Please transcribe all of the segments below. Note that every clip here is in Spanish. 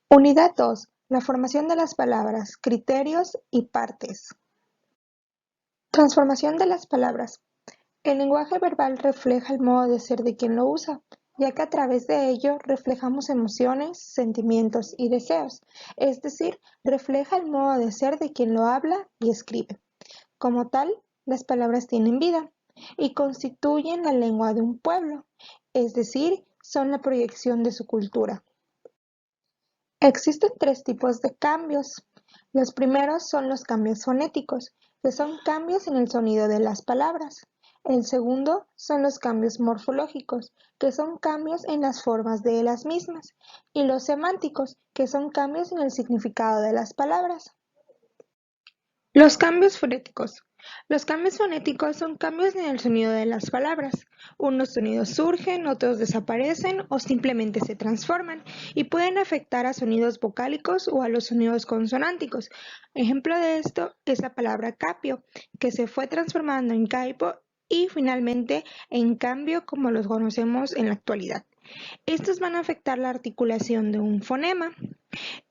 Unidad 2. La formación de las palabras, criterios y partes. Transformación de las palabras. El lenguaje verbal refleja el modo de ser de quien lo usa, ya que a través de ello reflejamos emociones, sentimientos y deseos, es decir, refleja el modo de ser de quien lo habla y escribe. Como tal, las palabras tienen vida y constituyen la lengua de un pueblo, es decir, son la proyección de su cultura. Existen tres tipos de cambios. Los primeros son los cambios fonéticos, que son cambios en el sonido de las palabras. El segundo son los cambios morfológicos, que son cambios en las formas de las mismas. Y los semánticos, que son cambios en el significado de las palabras. Los cambios fonéticos. Los cambios fonéticos son cambios en el sonido de las palabras. Unos sonidos surgen, otros desaparecen o simplemente se transforman y pueden afectar a sonidos vocálicos o a los sonidos consonánticos. Ejemplo de esto es la palabra capio, que se fue transformando en caipo y finalmente en cambio como los conocemos en la actualidad. Estos van a afectar la articulación de un fonema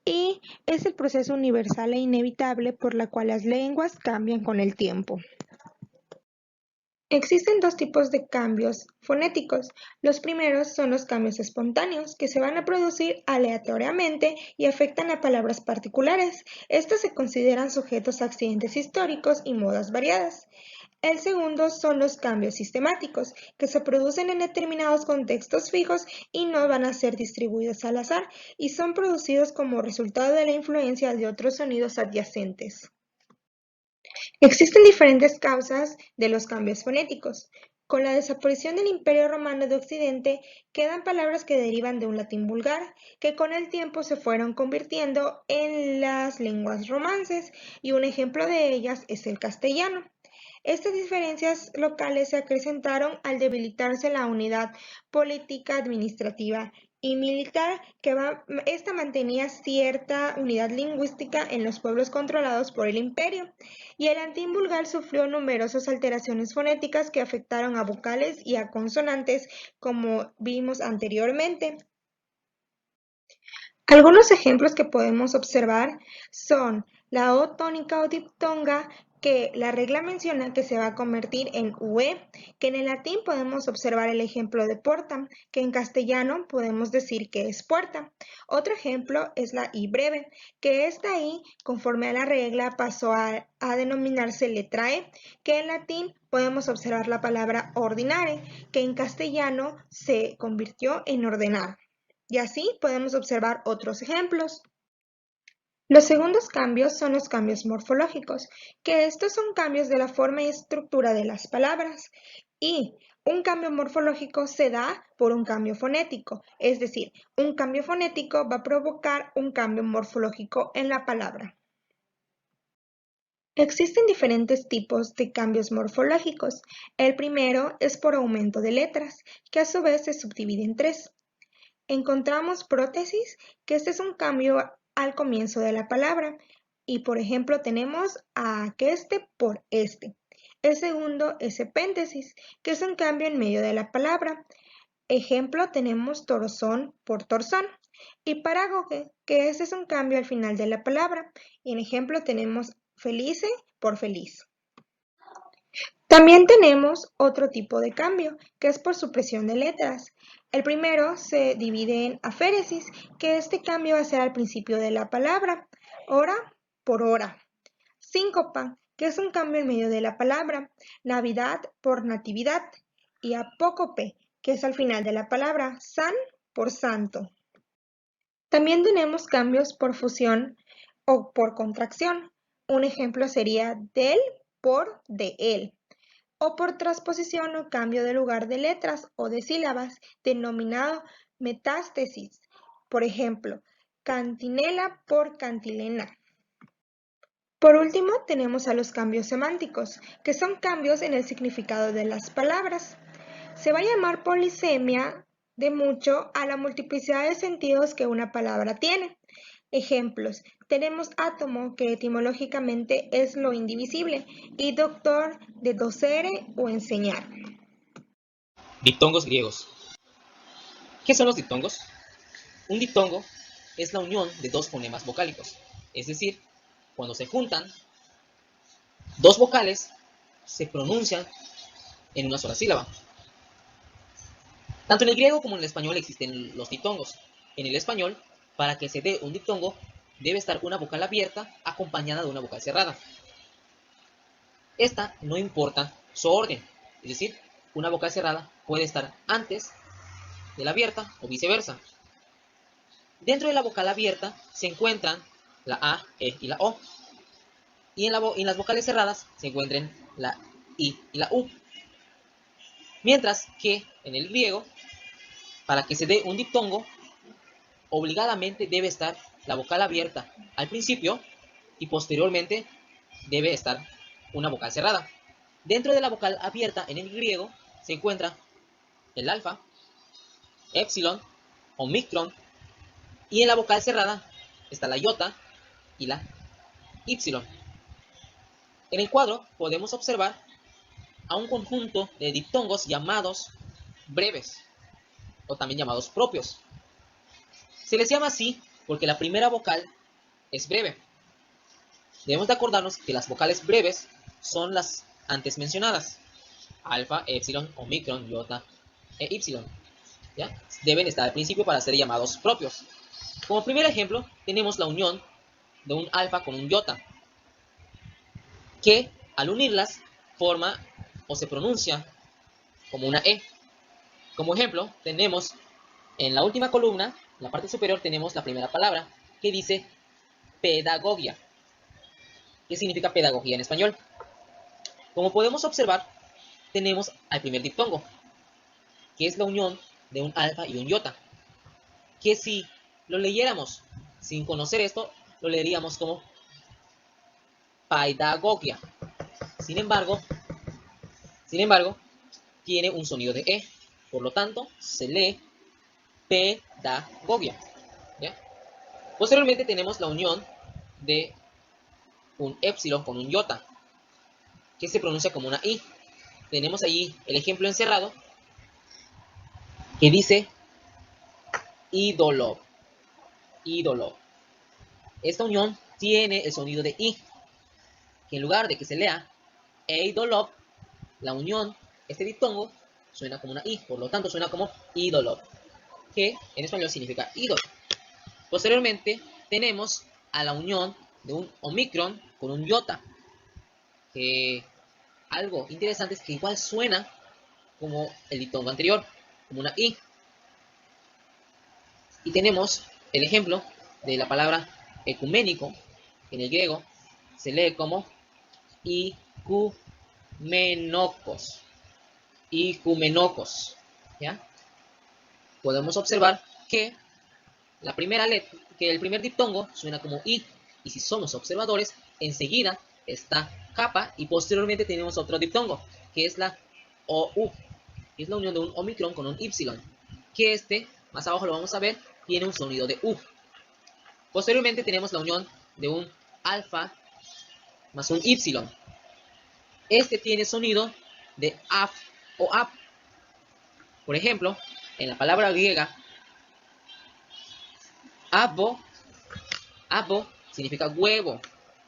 y es el proceso universal e inevitable por la cual las lenguas cambian con el tiempo. Existen dos tipos de cambios fonéticos. Los primeros son los cambios espontáneos, que se van a producir aleatoriamente y afectan a palabras particulares. Estos se consideran sujetos a accidentes históricos y modas variadas. El segundo son los cambios sistemáticos, que se producen en determinados contextos fijos y no van a ser distribuidos al azar, y son producidos como resultado de la influencia de otros sonidos adyacentes. Existen diferentes causas de los cambios fonéticos. Con la desaparición del Imperio Romano de Occidente, quedan palabras que derivan de un latín vulgar, que con el tiempo se fueron convirtiendo en las lenguas romances, y un ejemplo de ellas es el castellano. Estas diferencias locales se acrecentaron al debilitarse la unidad política, administrativa y militar, esta mantenía cierta unidad lingüística en los pueblos controlados por el imperio, y el latín vulgar sufrió numerosas alteraciones fonéticas que afectaron a vocales y a consonantes, como vimos anteriormente. Algunos ejemplos que podemos observar son la O tónica o diptonga, que la regla menciona que se va a convertir en UE, que en el latín podemos observar el ejemplo de porta, que en castellano podemos decir que es puerta. Otro ejemplo es la I breve, que esta I, conforme a la regla, pasó a denominarse letra E, que en latín podemos observar la palabra ordinare, que en castellano se convirtió en ordenar. Y así podemos observar otros ejemplos. Los segundos cambios son los cambios morfológicos, que estos son cambios de la forma y estructura de las palabras. Y un cambio morfológico se da por un cambio fonético, es decir, un cambio fonético va a provocar un cambio morfológico en la palabra. Existen diferentes tipos de cambios morfológicos. El primero es por aumento de letras, que a su vez se subdivide en tres. Encontramos prótesis, que este es un cambio al comienzo de la palabra, y por ejemplo tenemos a aqueste por este. El segundo es epéntesis, que es un cambio en medio de la palabra. Ejemplo tenemos torzón por torzón. Y parágoge, que este es un cambio al final de la palabra. Y en ejemplo tenemos felice por feliz. También tenemos otro tipo de cambio, que es por supresión de letras. El primero se divide en aféresis, que este cambio va a ser al principio de la palabra, hora por hora. Síncopa, que es un cambio en medio de la palabra, navidad por natividad. Y apócope, que es al final de la palabra, san por santo. También tenemos cambios por fusión o por contracción. Un ejemplo sería del por de él, o por transposición o cambio de lugar de letras o de sílabas, denominado metástesis. Por ejemplo, cantinela por cantilena. Por último, tenemos a los cambios semánticos, que son cambios en el significado de las palabras. Se va a llamar polisemia de mucho a la multiplicidad de sentidos que una palabra tiene. Ejemplos: tenemos átomo, que etimológicamente es lo indivisible, y doctor, de docere o enseñar. Diptongos griegos. ¿Qué son los diptongos? Un diptongo es la unión de dos fonemas vocálicos. Es decir, cuando se juntan, dos vocales se pronuncian en una sola sílaba. Tanto en el griego como en el español existen los diptongos. En el español, para que se dé un diptongo, debe estar una vocal abierta acompañada de una vocal cerrada. Esta no importa su orden, es decir, una vocal cerrada puede estar antes de la abierta o viceversa. Dentro de la vocal abierta se encuentran la A, E y la O. Y en las vocales cerradas se encuentran la I y la U. Mientras que en el griego, para que se dé un diptongo, obligadamente debe estar la vocal abierta al principio y posteriormente debe estar una vocal cerrada. Dentro de la vocal abierta en el griego se encuentra el alfa, epsilon, omicron, y en la vocal cerrada está la iota y la ypsilon. En el cuadro podemos observar a un conjunto de diptongos llamados breves, o también llamados propios. Se les llama así porque la primera vocal es breve. Debemos de acordarnos que las vocales breves son las antes mencionadas: alfa, epsilon, omicron, iota e ypsilon. ¿Ya? Deben estar al principio para ser llamados propios. Como primer ejemplo, tenemos la unión de un alfa con un iota, que al unirlas forma o se pronuncia como una E. Como ejemplo, tenemos en la última columna, en la parte superior, tenemos la primera palabra que dice pedagogia. ¿Qué significa pedagogía en español? Como podemos observar, tenemos al primer diptongo, que es la unión de un alfa y un iota, que si lo leyéramos sin conocer esto, lo leeríamos como pedagogia. Sin embargo, tiene un sonido de E, por lo tanto, se lee pedagogia. ¿Ya? Posteriormente tenemos la unión de un epsilon con un iota, que se pronuncia como una I. Tenemos allí el ejemplo encerrado, que dice ídolo, ídolo. Esta unión tiene el sonido de I, que en lugar de que se lea eidolop, la unión, este diptongo, suena como una I, por lo tanto suena como ídolo, que en español significa ídolo. Posteriormente tenemos a la unión de un omicron con un iota, que algo interesante es que igual suena como el diptongo anterior, como una I. Y tenemos el ejemplo de la palabra ecuménico, que en el griego se lee como ikumenokos. Ikumenokos. ¿Ya? Podemos observar que la primera letra, que el primer diptongo suena como I, y si somos observadores, enseguida está capa y posteriormente tenemos otro diptongo, que es la OU, que es la unión de un omicron con un ypsilon, que este, más abajo lo vamos a ver, tiene un sonido de U. Posteriormente tenemos la unión de un alfa más un ypsilon. Este tiene sonido de af o ap. Por ejemplo, en la palabra griega abo, abo significa huevo.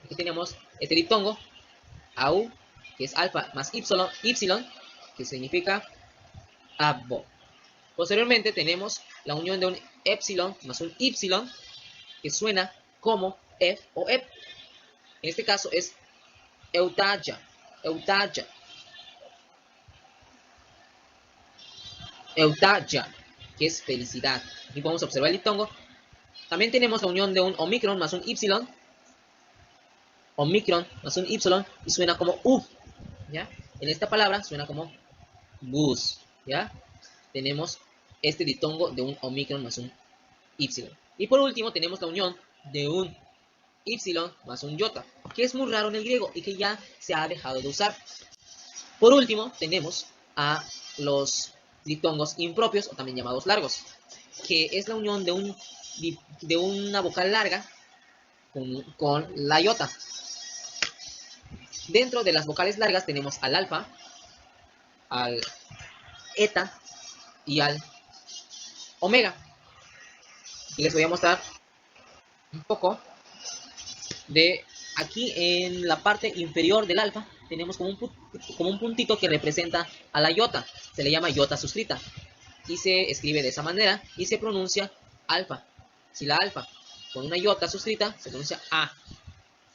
Aquí tenemos este diptongo, au, que es alfa más ypsilon, que significa abo. Posteriormente tenemos la unión de un epsilon más un ypsilon, que suena como F o ep. En este caso es eutaya, eutaya, eutaya, que es felicidad. Aquí podemos observar el diptongo. También tenemos la unión de un omicron más un ypsilon, omicron más un ypsilon, y suena como U. ¿Ya? En esta palabra suena como bus. ¿Ya? Tenemos este diptongo de un omicron más un ypsilon. Y por último tenemos la unión de un ypsilon más un iota, que es muy raro en el griego y que ya se ha dejado de usar. Por último tenemos a los diptongos impropios, o también llamados largos, que es la unión de una vocal larga con la iota. Dentro de las vocales largas tenemos al alfa, al eta y al omega. Y les voy a mostrar un poco de aquí en la parte inferior del alfa tenemos como un puntito que representa a la iota, se le llama iota suscrita y se escribe de esa manera y se pronuncia alfa. Si la alfa con una iota suscrita se pronuncia A,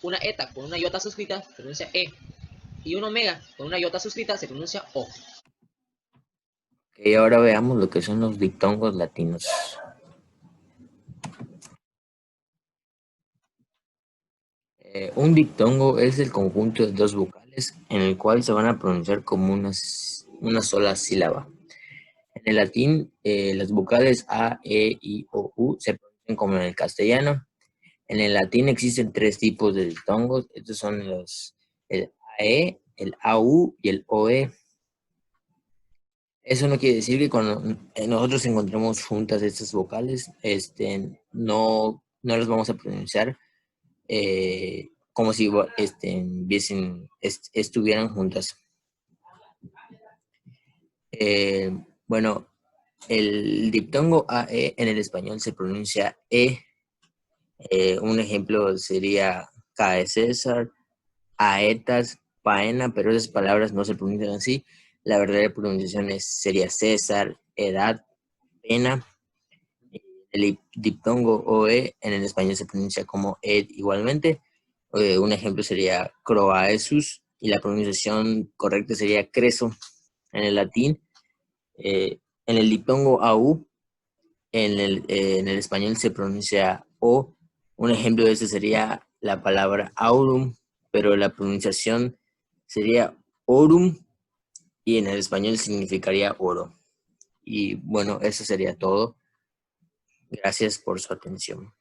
una eta con una iota suscrita se pronuncia E y un omega con una iota suscrita se pronuncia O. Y ahora veamos lo que son los diptongos latinos. Un diptongo es el conjunto de dos vocales en el cual se van a pronunciar como una sola sílaba. En el latín, las vocales A, E, I, O, U se pronuncian como en el castellano. En el latín existen tres tipos de diptongos. Estos son el AE, el AU y el OE. Eso no quiere decir que cuando nosotros encontremos juntas estas vocales, no las vamos a pronunciar como si estuvieran juntas. Bueno, el diptongo AE en el español se pronuncia E. Un ejemplo sería CAE César, AETAS, PAENA, pero esas palabras no se pronuncian así. La verdadera pronunciación sería César, edad, pena. El diptongo OE en el español se pronuncia como ed igualmente. Un ejemplo sería croaesus y la pronunciación correcta sería creso en el latín. En el diptongo AU en el español se pronuncia O. Un ejemplo de esto sería la palabra aurum, pero la pronunciación sería orum y en el español significaría oro. Y bueno, eso sería todo. Gracias por su atención.